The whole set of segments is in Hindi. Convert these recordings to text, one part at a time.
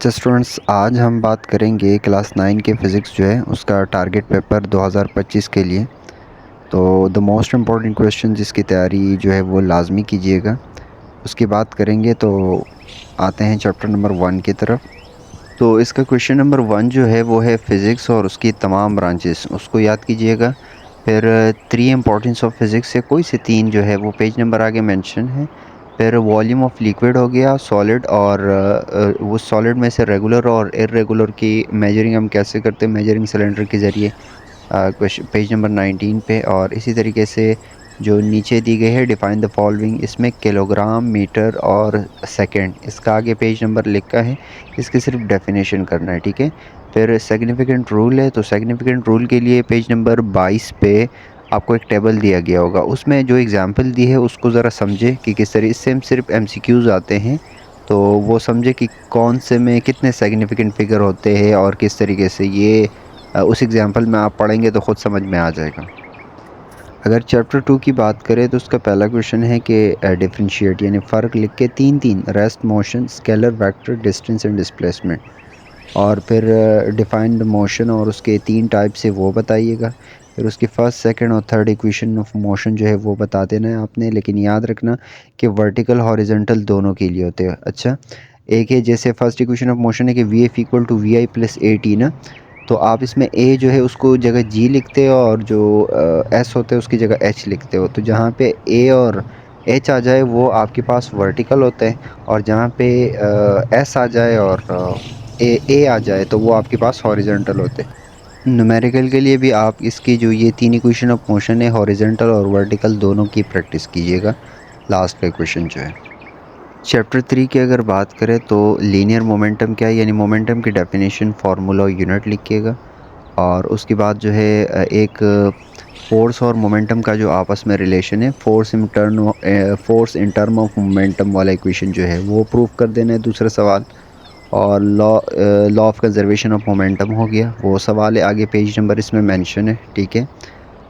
अच्छा स्टूडेंट्स, आज हम बात करेंगे क्लास 9 के फ़िज़िक्स जो है उसका टारगेट पेपर 2025 के लिए। तो द मोस्ट इम्पॉर्टेंट क्वेश्चन जिसकी तैयारी जो है वो लाजमी कीजिएगा, उसकी बात करेंगे। तो आते हैं चैप्टर नंबर 1 की तरफ। तो इसका क्वेश्चन नंबर 1 जो है वो है फ़िज़िक्स और उसकी तमाम ब्रांचेस, उसको याद कीजिएगा। फिर थ्री इम्पोर्टेंस ऑफ फ़िज़िक्स से कोई से तीन जो है वो पेज नंबर आगे मेंशन है। फिर वॉल्यूम ऑफ लिक्विड हो गया, सॉलिड, और वो सॉलिड में से रेगुलर और इर्रेगुलर की मेजरिंग हम कैसे करते हैं, मेजरिंग सिलेंडर के ज़रिए, क्वेश्चन पेज नंबर 19 पे। और इसी तरीके से जो नीचे दी गई है डिफाइन द फॉलोइंग, इसमें किलोग्राम, मीटर और सेकंड, इसका आगे पेज नंबर लिखा है, इसकी सिर्फ डेफिनेशन करना है, ठीक है। फिर सिग्निफिकेंट रूल है, तो सिग्निफिकेंट रूल के लिए पेज नंबर 22 पे आपको एक टेबल दिया गया होगा, उसमें जो एग्जांपल दी है उसको ज़रा समझे कि किस तरह इससे सिर्फ एमसीक्यूज़ आते हैं। तो वो समझे कि कौन से में कितने सिग्निफिकेंट फिगर होते हैं और किस तरीके से ये उस एग्जांपल में आप पढ़ेंगे तो ख़ुद समझ में आ जाएगा। अगर चैप्टर 2 की बात करें तो उसका पहला क्वेश्चन है कि डिफरेंशिएट यानी फ़र्क लिख के तीन तीन, rest, motion, scalar vector, distance and displacement. और फिर डिफाइंड मोशन और उसके तीन टाइप से वो बताइएगा। फिर उसकी फर्स्ट, सेकंड और थर्ड इक्वेशन ऑफ मोशन जो है वो बता देना है आपने, लेकिन याद रखना कि वर्टिकल हॉरिजॉन्टल दोनों के लिए होते हैं। अच्छा, एक है जैसे फर्स्ट इक्वेशन ऑफ मोशन है कि V F equal to V I plus A T ना, तो आप इसमें ए जो है उसको जगह जी लिखते हो और जो एस होते हैं उसकी जगह एच लिखते हो। तो जहाँ पे ए और एच आ जाए वो आपके पास वर्टिकल होते हैं, और जहाँ पे एस आ जाए और ए आ जाए तो वो आपके पास हॉरिजॉन्टल होते हैं। न्यूमेरिकल के लिए भी आप इसकी जो ये तीन इक्वेशन ऑफ मोशन है, हॉरिजॉन्टल और वर्टिकल दोनों की प्रैक्टिस कीजिएगा। लास्ट का क्वेश्चन जो है चैप्टर 3 की अगर बात करें तो लीनियर मोमेंटम क्या है, यानी मोमेंटम की डेफिनेशन, फार्मूला और यूनिट लिखिएगा। और उसके बाद जो है एक फोर्स और मोमेंटम का जो आपस में रिलेशन है, force in term of momentum वाला इक्वेशन जो है वो प्रूव कर देना है, दूसरा सवाल। और law of conservation of momentum हो गया, वो सवाल है, आगे पेज नंबर इसमें मेंशन है, ठीक है।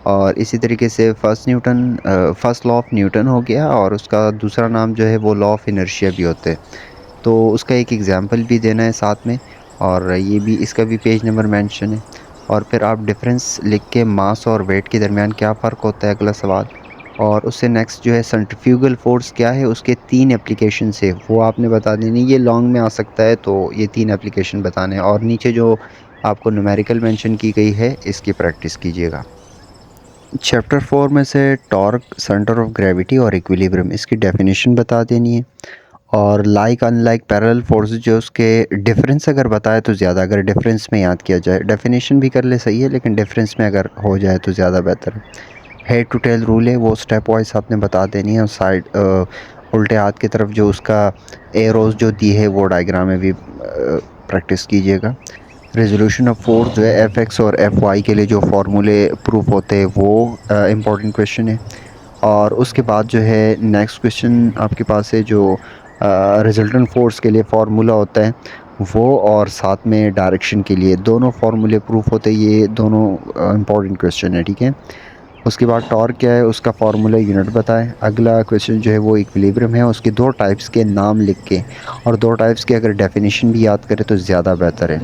और इसी तरीके से फर्स्ट लॉ ऑफ न्यूटन हो गया, और उसका दूसरा नाम जो है वो लॉ ऑफ इनर्शिया भी होते हैं। तो उसका एक एग्जांपल भी देना है साथ में, और ये भी, इसका भी पेज नंबर मेंशन है। और फिर आप डिफरेंस लिख के मास और वेट के दरमियान क्या फ़र्क होता है, अगला सवाल। और उससे नेक्स्ट जो है सेंट्रीफ्यूगल फोर्स क्या है, उसके तीन एप्लीकेशन से वो आपने बता देनी। ये लॉन्ग में आ सकता है, तो ये तीन एप्लीकेशन बताने हैं। और नीचे जो आपको न्यूमेरिकल मेंशन की गई है इसकी प्रैक्टिस कीजिएगा। चैप्टर 4 में से टॉर्क, सेंटर ऑफ ग्रेविटी और इक्विलिब्रियम, इसकी डेफिनेशन बता देनी है। और लाइक अनलाइक पैरेलल फोर्सेस जो उसके डिफरेंस अगर बताए तो ज़्यादा, अगर डिफरेंस में याद किया जाए, डेफिनेशन भी कर ले सही है, लेकिन डिफरेंस में अगर हो जाए तो ज़्यादा बेहतर है। हेड टू टेल रूल है, वो स्टेप वाइज आपने बता देनी है। और साइड उल्टे हाथ की तरफ जो उसका एरोज जो दी है वो डायग्राम में भी प्रैक्टिस कीजिएगा। रेजोल्यूशन ऑफ फोर्स जो है एफ एक्स और एफ वाई के लिए जो फार्मूले प्रूफ होते हैं वो इम्पोर्टेंट क्वेश्चन है। और उसके बाद जो है नेक्स्ट क्वेश्चन आपके पास है जो रिजल्टेंट फोर्स के लिए फार्मूला होता है वो, और साथ में डायरेक्शन के लिए दोनों फार्मूले प्रूफ होते हैं। ये दोनों इम्पोर्टेंट क्वेश्चन है, ठीक है। उसके बाद टॉर्क क्या है, उसका फार्मूला, यूनिट बताएं। अगला क्वेश्चन जो है वो इक्विलिब्रियम है, उसके दो टाइप्स के नाम लिख के, और दो टाइप्स के अगर डेफिनेशन भी याद करें तो ज़्यादा बेहतर है।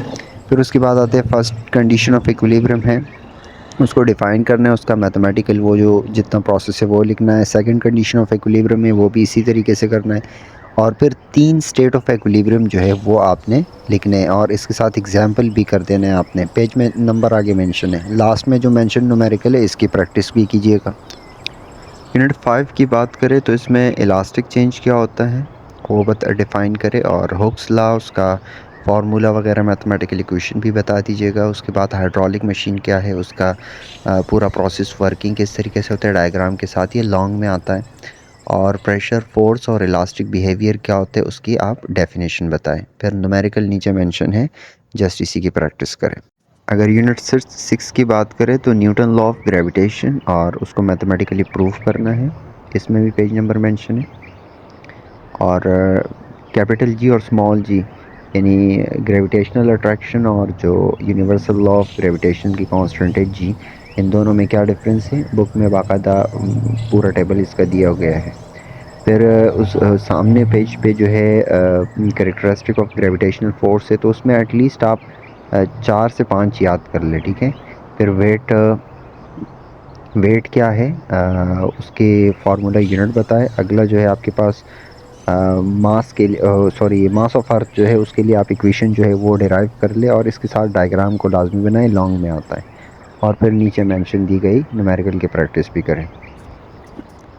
फिर उसके बाद आते हैं फर्स्ट कंडीशन ऑफ इक्विलिब्रियम है, उसको डिफ़ाइन करना है, उसका मैथमेटिकल वो जो जितना प्रोसेस है वो लिखना है। सेकंड कंडीशन ऑफ इक्विलिब्रियम है, वो भी इसी तरीके से करना है। और फिर तीन स्टेट ऑफ इक्विलिब्रियम जो है वो आपने लिखने हैं, और इसके साथ एग्जांपल भी कर देना है आपने, पेज में नंबर आगे मेंशन है। लास्ट में जो मेंशन न्यूमेरिकल है इसकी प्रैक्टिस भी कीजिएगा। यूनिट 5 की बात करें तो इसमें इलास्टिक चेंज क्या होता है वो डिफ़ाइन करें, और हुक्स लॉ, उसका फार्मूला वगैरह, मैथमेटिकल इक्वेशन भी बता दीजिएगा। उसके बाद हाइड्रोलिक मशीन क्या है, उसका पूरा प्रोसेस वर्किंग किस तरीके से होता है डायग्राम के साथ, ये लॉन्ग में आता है। और प्रेशर, फोर्स और इलास्टिक बिहेवियर क्या होते हैं उसकी आप डेफिनेशन बताएं। फिर न्यूमेरिकल नीचे मेंशन है, जस्ट इसी की प्रैक्टिस करें। अगर यूनिट 6 की बात करें तो न्यूटन लॉ ऑफ ग्रेविटेशन, और उसको मैथमेटिकली प्रूफ करना है, इसमें भी पेज नंबर मेंशन है। और कैपिटल जी और स्मॉल जी यानी ग्रेविटेशनल अट्रैक्शन और जो यूनिवर्सल लॉ ऑफ ग्रेविटेशन की कांस्टेंट है जी, इन दोनों में क्या डिफरेंस है, बुक में बाकायदा पूरा टेबल इसका दिया गया है। फिर उस सामने पेज पे जो है कैरेक्टरिस्टिक ऑफ ग्रेविटेशनल फोर्स है, तो उसमें एटलीस्ट आप 4 से 5 याद कर ले, ठीक है। फिर वेट क्या है, उसके फार्मूला यूनिट बताए। अगला जो है आपके पास मास के लिए, सॉरी, मास ऑफ अर्थ जो है उसके लिए आप इक्वेशन जो है वो डिराइव कर ले और इसके साथ डायग्राम को लाजमी बनाए, लॉन्ग में आता है। और फिर नीचे मेंशन दी गई न्यूमेरिकल की प्रैक्टिस भी करें।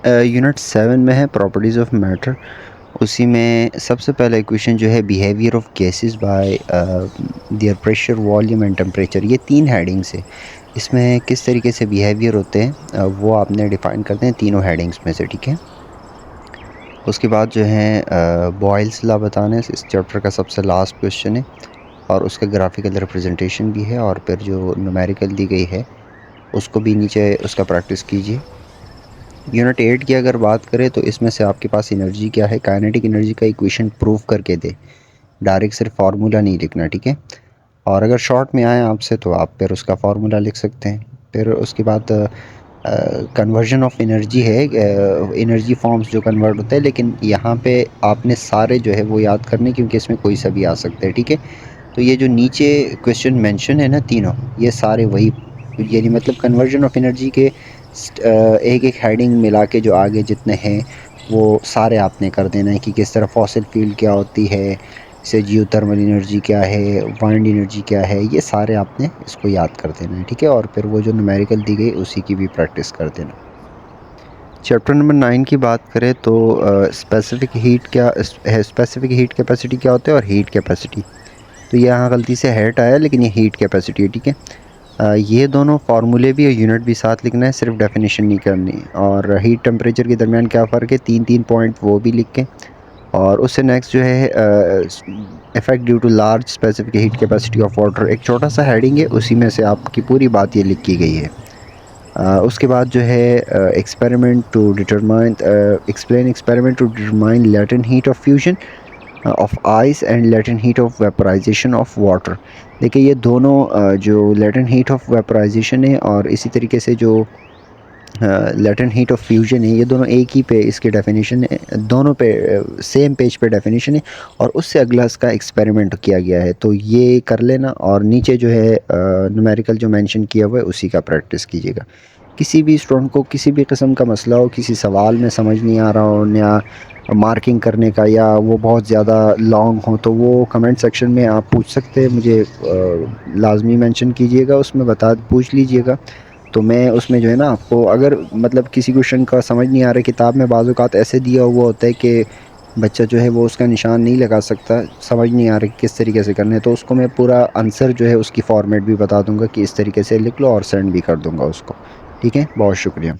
यूनिट 7 में है प्रॉपर्टीज़ ऑफ मैटर। उसी में सबसे पहला इक्वेशन जो है behaviour of gases bye there pressure, volume and temperature. ये 3 हेडिंग्स है। इसमें किस तरीके से बिहेवियर होते हैं वो आपने डिफ़ाइन करते हैं तीनों हेडिंग्स में से, ठीक है। उसके बाद जो है बॉयल्स लॉ बताना है, इस चैप्टर का सबसे लास्ट क्वेश्चन है और उसका ग्राफिकल रिप्रेजेंटेशन भी है। और फिर जो न्यूमेरिकल दी गई है उसको भी नीचे उसका प्रैक्टिस कीजिए। यूनिट 8 की अगर बात करें तो इसमें से आपके पास एनर्जी क्या है, काइनेटिक एनर्जी का इक्वेशन प्रूव करके दे, डायरेक्ट सिर्फ फार्मूला नहीं लिखना, ठीक है। और अगर शॉर्ट में आए आपसे तो आप फिर उसका फार्मूला लिख सकते हैं। फिर उसके बाद कन्वर्जन ऑफ एनर्जी है, एनर्जी फॉर्म्स जो कन्वर्ट होते हैं, लेकिन यहाँ पे आपने सारे जो है वो याद करने, क्योंकि इसमें कोई सा भी आ सकता है, ठीक है। तो ये जो नीचे क्वेश्चन मेंशन है ना तीनों, ये सारे वही, यानी मतलब कन्वर्जन ऑफ एनर्जी के एक एक हेडिंग मिला के जो आगे जितने हैं वो सारे आपने कर देना है कि किस तरह फॉसिल फ्यूल क्या होती है, जैसे जियोथर्मल एनर्जी क्या है, वाइंड एनर्जी क्या है, ये सारे आपने इसको याद कर देना है, ठीक है। और फिर वो जो न्यूमेरिकल दी गई उसी की भी प्रैक्टिस कर देना। चैप्टर नंबर 9 की बात करें तो स्पेसिफिक हीट क्या है, स्पेसिफिक हीट कैपेसिटी क्या होता है और हीट कैपेसिटी। तो ये यहाँ गलती से हेट आया, लेकिन ये हीट कैपेसिटी है, ठीक है। ये दोनों फार्मूले भी और यूनिट भी साथ लिखना है, सिर्फ डेफिनेशन नहीं करनी। और हीट टेम्परेचर के दरमियान क्या फ़र्क है, 3 पॉइंट वो भी लिख के। और उससे नेक्स्ट जो है effect due to large specific heat capacity of water, एक छोटा सा हेडिंग है, उसी में से आपकी पूरी बात ये लिखी गई है। उसके बाद जो है experiment to determine, explain experiment to determine latent heat of fusion of ice and latent heat of vaporisation of water. देखिए ये दोनों जो लेटेंट हीट ऑफ वेपराइजेशन है और इसी तरीके से जो लेटेंट हीट ऑफ फ्यूजन है, ये दोनों एक ही पे इसके डेफिनेशन है, दोनों पे सेम पेज पे डेफिनेशन है और उससे अगला इसका एक्सपेरिमेंट किया गया है। तो ये कर लेना और नीचे जो है न्यूमेरिकल जो मेंशन किया हुआ है उसी का प्रैक्टिस कीजिएगा। किसी भी स्टूडेंट को किसी भी किस्म का मसला हो, किसी सवाल में समझ नहीं आ रहा हो या मार्किंग करने का, या वो बहुत ज़्यादा लॉन्ग हो, तो वो कमेंट सेक्शन में आप पूछ सकते हैं, मुझे लाजमी मेंशन कीजिएगा, उसमें पूछ लीजिएगा। तो मैं उसमें जो है ना आपको, अगर मतलब किसी क्वेश्चन का समझ नहीं आ रहा, किताब में बाज़ औक़ात ऐसे दिया हुआ होता है कि बच्चा जो है वो उसका निशान नहीं लगा सकता, समझ नहीं आ रहा किस तरीके से करना है, तो उसको मैं पूरा आंसर जो है उसकी फॉर्मेट भी बता दूंगा कि इस तरीके से लिख लो और सेंड भी कर दूंगा उसको, ठीक है। बहुत शुक्रिया।